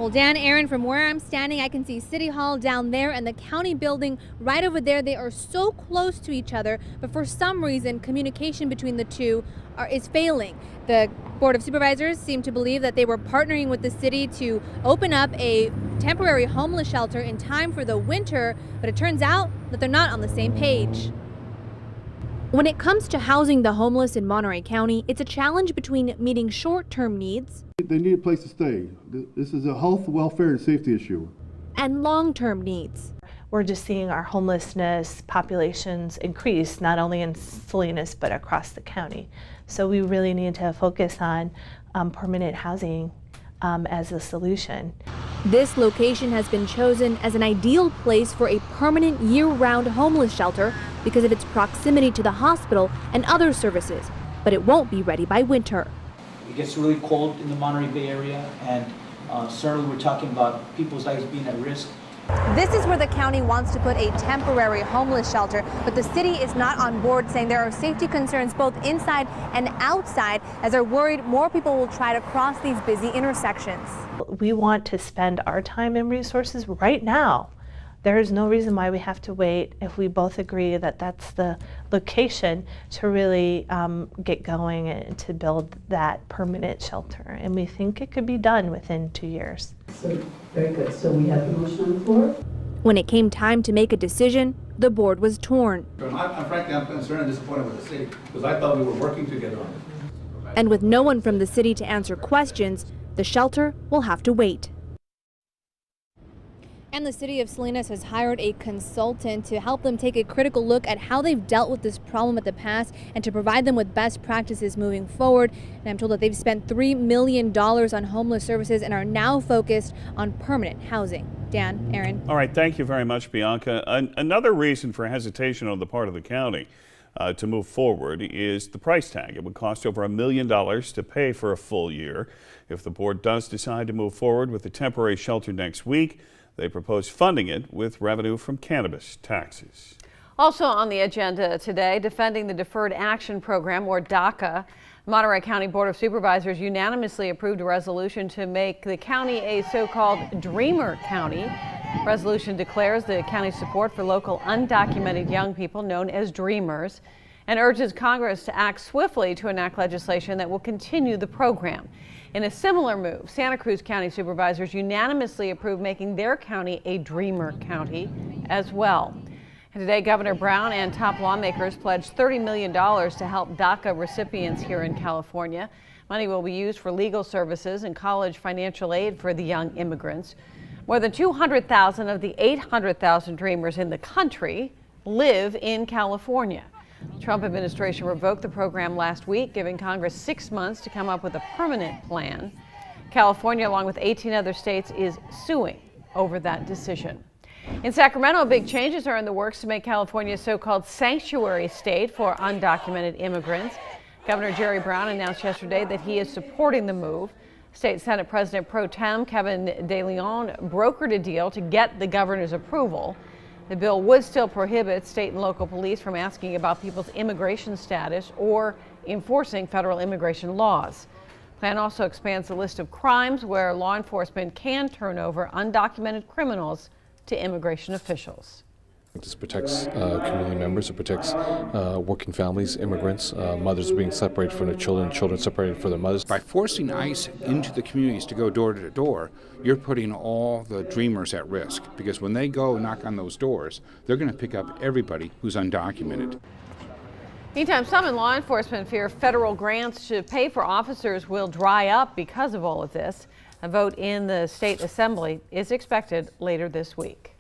Well, Dan, Aaron, from where I'm standing, I can see City Hall down there and the county building right over there. They are so close to each other, but for some reason, communication between the two is failing. The Board of Supervisors seem to believe that they were partnering with the city to open up a temporary homeless shelter in time for the winter, but it turns out that they're not on the same page. When it comes to housing the homeless in Monterey County, it's a challenge between meeting short-term needs. They need a place to stay. This is a health, welfare, and safety issue. And long-term needs. We're just seeing our homelessness populations increase, not only in Salinas, but across the county. So we really need to focus on permanent housing as a solution. This location has been chosen as an ideal place for a permanent year-round homeless shelter because of its proximity to the hospital and other services, but it won't be ready by winter. It gets really cold in the Monterey Bay area, and certainly we're talking about people's lives being at risk. This is where the county wants to put a temporary homeless shelter, but the city is not on board, saying there are safety concerns both inside and outside, as they're worried more people will try to cross these busy intersections. We want to spend our time and resources right now. There is no reason why we have to wait if we both agree that that's the location to really get going and to build that permanent shelter. And we think it could be done within 2 years. So, very good. So we have the motion on the floor. When it came time to make a decision, the board was torn. I'm concerned and disappointed with the city because I thought we were working together on it. And with no one from the city to answer questions, the shelter will have to wait. And the city of Salinas has hired a consultant to help them take a critical look at how they've dealt with this problem in the past and to provide them with best practices moving forward. And I'm told that they've spent $3 million on homeless services and are now focused on permanent housing. Dan, Aaron. All right, thank you very much, Bianca. Another reason for hesitation on the part of the county to move forward is the price tag. It would cost over $1 million to pay for a full year. If the board does decide to move forward with the temporary shelter next week, they propose funding it with revenue from cannabis taxes. Also on the agenda today, defending the Deferred Action Program, or DACA. Monterey County Board of Supervisors unanimously approved a resolution to make the county a so-called Dreamer County. Resolution declares the county's support for local undocumented young people known as Dreamers and urges Congress to act swiftly to enact legislation that will continue the program. In a similar move, Santa Cruz County Supervisors unanimously approved making their county a Dreamer County as well. And today, Governor Brown and top lawmakers pledged $30 million to help DACA recipients here in California. Money will be used for legal services and college financial aid for the young immigrants. More than 200,000 of the 800,000 Dreamers in the country live in California. The Trump administration revoked the program last week, giving Congress 6 months to come up with a permanent plan. California, along with 18 other states, is suing over that decision. In Sacramento, big changes are in the works to make California a so-called sanctuary state for undocumented immigrants. Governor Jerry Brown announced yesterday that he is supporting the move. State Senate President Pro Tem Kevin De Leon brokered a deal to get the governor's approval. The bill would still prohibit state and local police from asking about people's immigration status or enforcing federal immigration laws. The plan also expands the list of crimes where law enforcement can turn over undocumented criminals to immigration officials. This protects community members, it protects working families, immigrants, mothers being separated from their children, children separated from their mothers. By forcing ICE into the communities to go door to door, you're putting all the Dreamers at risk, because when they go knock on those doors, they're going to pick up everybody who's undocumented. Meantime, some in law enforcement fear federal grants to pay for officers will dry up because of all of this. A vote in the state assembly is expected later this week.